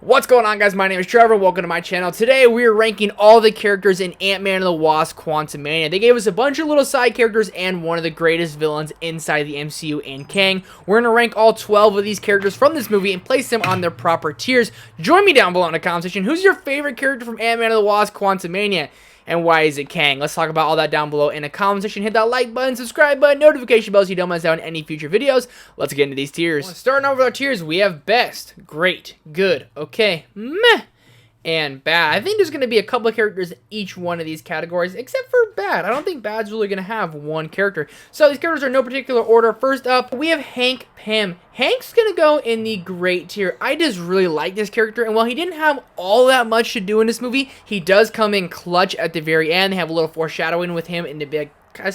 What's going on, guys? My name is Trevor. Welcome to my channel. Today we are ranking all the characters in Ant-Man and the Wasp Quantumania. They gave us a bunch of little side characters and one of the greatest villains inside the MCU in Kang. We're going to rank all 12 of these characters from this movie and place them on their proper tiers. Join me down below in the comment section. Who's your favorite character from Ant-Man and the Wasp Quantumania? And why is it Kang? Let's talk about all that down below in the comment section. Hit that like button, subscribe button, notification bell so you don't miss out on any future videos. Let's get into these tiers. Starting over with our tiers, we have best, great, good, okay, meh, and bad. I think there's going to be a couple of characters in each one of these categories, except for bad. I don't think bad's really going to have one character. So these characters are in no particular order. First up, we have Hank Pym. Hank's going to go in the great tier. I just really like this character, and while he didn't have all that much to do in this movie, he does come in clutch at the very end. They have a little foreshadowing with him in the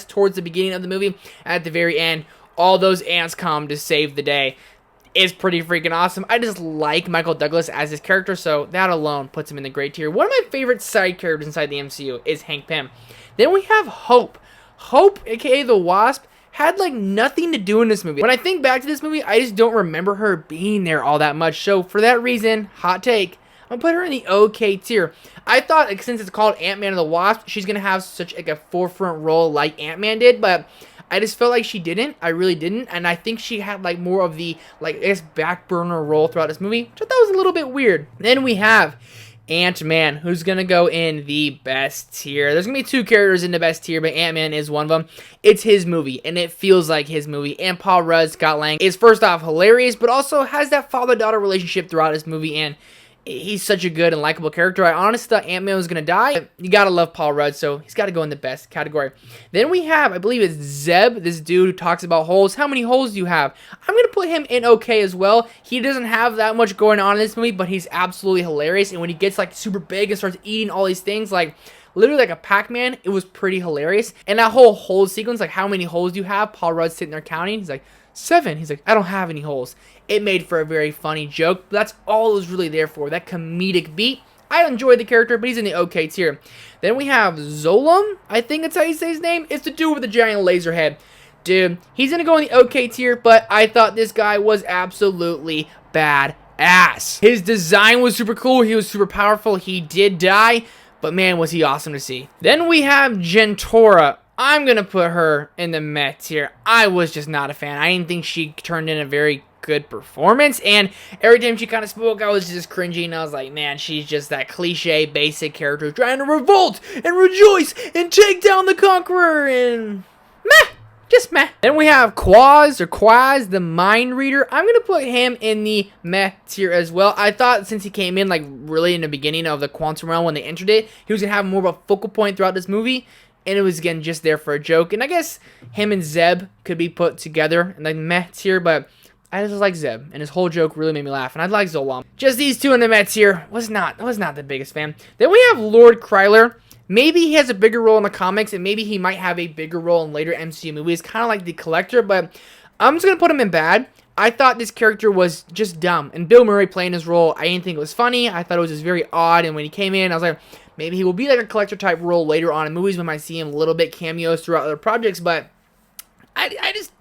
towards the beginning of the movie. At the very end, all those ants come to save the day. Is pretty freaking awesome. I just like Michael Douglas as his character, so that alone puts him in the great tier. One of my favorite side characters inside the MCU is Hank Pym. Then we have Hope. Hope, aka the Wasp, had like nothing to do in this movie. When I think back to this movie, I just don't remember her being there all that much. So for that reason, hot take, I'm gonna put her in the okay tier. I thought, like, since it's called Ant-Man and the Wasp, she's gonna have such like a forefront role like Ant-Man did, but I just felt like she didn't. I really didn't. And I think she had like more of the, like, I guess, back burner role throughout this movie, which I thought was a little bit weird. Then we have Antman, who's going to go in the best tier. There's going to be two characters in the best tier, but Antman is one of them. It's his movie, and it feels like his movie. And Paul Rudd, Scott Lang, is first off hilarious, but also has that father-daughter relationship throughout this movie, and he's such a good and likable character. I honestly thought Ant-Man was going to die. You got to love Paul Rudd, so he's got to go in the best category. Then we have, I believe it's Zeb, this dude who talks about holes. How many holes do you have? I'm going to put him in okay as well. He doesn't have that much going on in this movie, but he's absolutely hilarious. And when he gets like super big and starts eating all these things, like literally like a Pac-Man, it was pretty hilarious. And that whole hole sequence, like how many holes do you have? Paul Rudd's sitting there counting. He's like, 7. He's like, I don't have any holes. It made for a very funny joke, but that's all it was really there for, that comedic beat. I enjoyed the character, but he's in the okay tier. Then we have Zolom, I think that's how you say his name. It's the dude with the giant laser head. Dude, he's going to go in the okay tier, but I thought this guy was absolutely badass. His design was super cool. He was super powerful. He did die, but man, was he awesome to see. Then we have Gentora. I'm going to put her in the meh tier. I was just not a fan. I didn't think she turned in a very good performance, and every time she kind of spoke, I was just cringing. I was like, man, she's just that cliche, basic character trying to revolt and rejoice and take down the Conqueror, and meh. Just meh. Then we have Quaz, the mind reader. I'm going to put him in the meh tier as well. I thought since he came in like really in the beginning of the Quantum Realm when they entered it, he was going to have more of a focal point throughout this movie. And it was, again, just there for a joke. And I guess him and Zeb could be put together in the meh tier, but I just like Zeb, and his whole joke really made me laugh. And I'd like Zolom. Just these two in the meh tier. Was not the biggest fan. Then we have Lord Kryler. Maybe he has a bigger role in the comics, and maybe he might have a bigger role in later MCU movies, kind of like the Collector, but I'm just going to put him in bad. I thought this character was just dumb, and Bill Murray playing his role, I didn't think it was funny. I thought it was just very odd, and when he came in, I was like, maybe he will be like a Collector type role later on in movies. We might see him a little bit cameos throughout other projects, but I just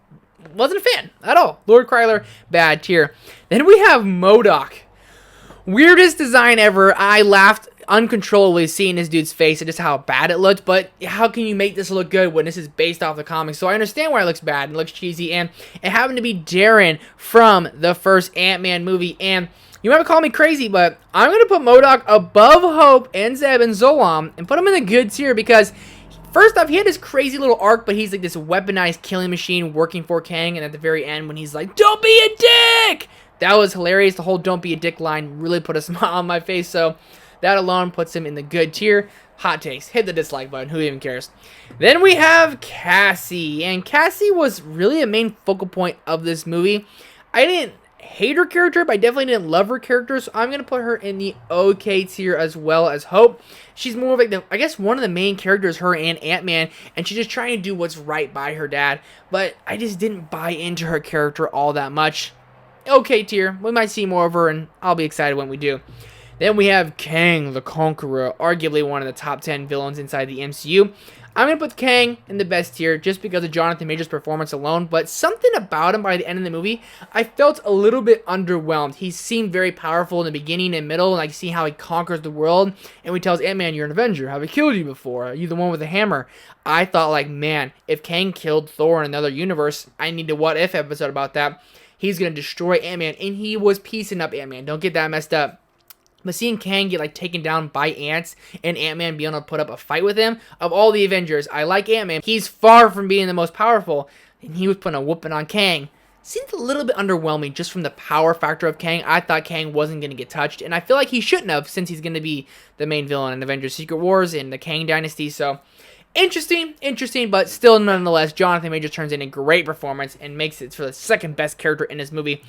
wasn't a fan at all. Lord Kryler, bad tier. Then we have MODOK. Weirdest design ever. I laughed uncontrollably seeing this dude's face and just how bad it looked, but how can you make this look good when this is based off the comics? So I understand why it looks bad and looks cheesy, and it happened to be Darren from the first Ant-Man movie, and you might call me crazy, but I'm going to put MODOK above Hope and Zeb and Zolom and put him in the good tier because first off, he had this crazy little arc, but he's like this weaponized killing machine working for Kang, and at the very end when he's like, don't be a dick! That was hilarious. The whole don't be a dick line really put a smile on my face, so that alone puts him in the good tier. Hot takes. Hit the dislike button. Who even cares? Then we have Cassie, and Cassie was really a main focal point of this movie. I didn't hate her character, but I definitely didn't love her character, so I'm going to put her in the okay tier as well as Hope. She's more of like, I guess, one of the main characters, her and Ant-Man, and she's just trying to do what's right by her dad, but I just didn't buy into her character all that much. Okay tier. We might see more of her, and I'll be excited when we do. Then we have Kang the Conqueror, arguably one of the top 10 villains inside the MCU. I'm going to put Kang in the best tier just because of Jonathan Majors' performance alone, but something about him by the end of the movie, I felt a little bit underwhelmed. He seemed very powerful in the beginning and middle, and I see how he conquers the world, and he tells Ant-Man, you're an Avenger, have I killed you before? Are you the one with the hammer? I thought, like, man, if Kang killed Thor in another universe, I need a what if episode about that. He's going to destroy Ant-Man, and he was piecing up Ant-Man. Don't get that messed up. But seeing Kang get, like, taken down by ants and Ant-Man being able to put up a fight with him, of all the Avengers, I like Ant-Man. He's far from being the most powerful, and he was putting a whooping on Kang. Seems a little bit underwhelming just from the power factor of Kang. I thought Kang wasn't going to get touched, and I feel like he shouldn't have since he's going to be the main villain in Avengers Secret Wars in the Kang Dynasty, so... Interesting, but still nonetheless, Jonathan Majors turns in a great performance and makes it for the second best character in this movie.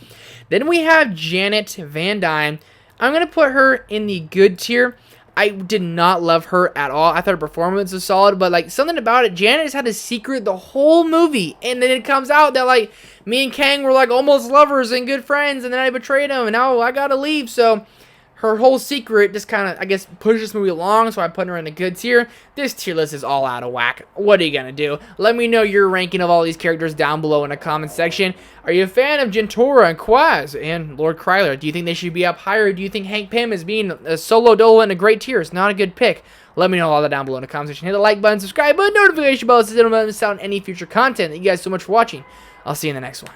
Then we have Janet Van Dyne. I'm going to put her in the good tier. I did not love her at all. I thought her performance was solid, but like something about it, Janet has had a secret the whole movie, and then it comes out that like me and Kang were like almost lovers and good friends, and then I betrayed him, and now I gotta leave, so... Her whole secret just kind of, I guess, pushes this movie along, so I put her in a good tier. This tier list is all out of whack. What are you going to do? Let me know your ranking of all these characters down below in the comment section. Are you a fan of Jentora and Quaz and Lord Kryler? Do you think they should be up higher? Do you think Hank Pym is being a solo dolo in a great tier? It's not a good pick. Let me know all that down below in the comment section. Hit the like button, subscribe button, notification bell so you don't miss out on any future content. Thank you guys so much for watching. I'll see you in the next one.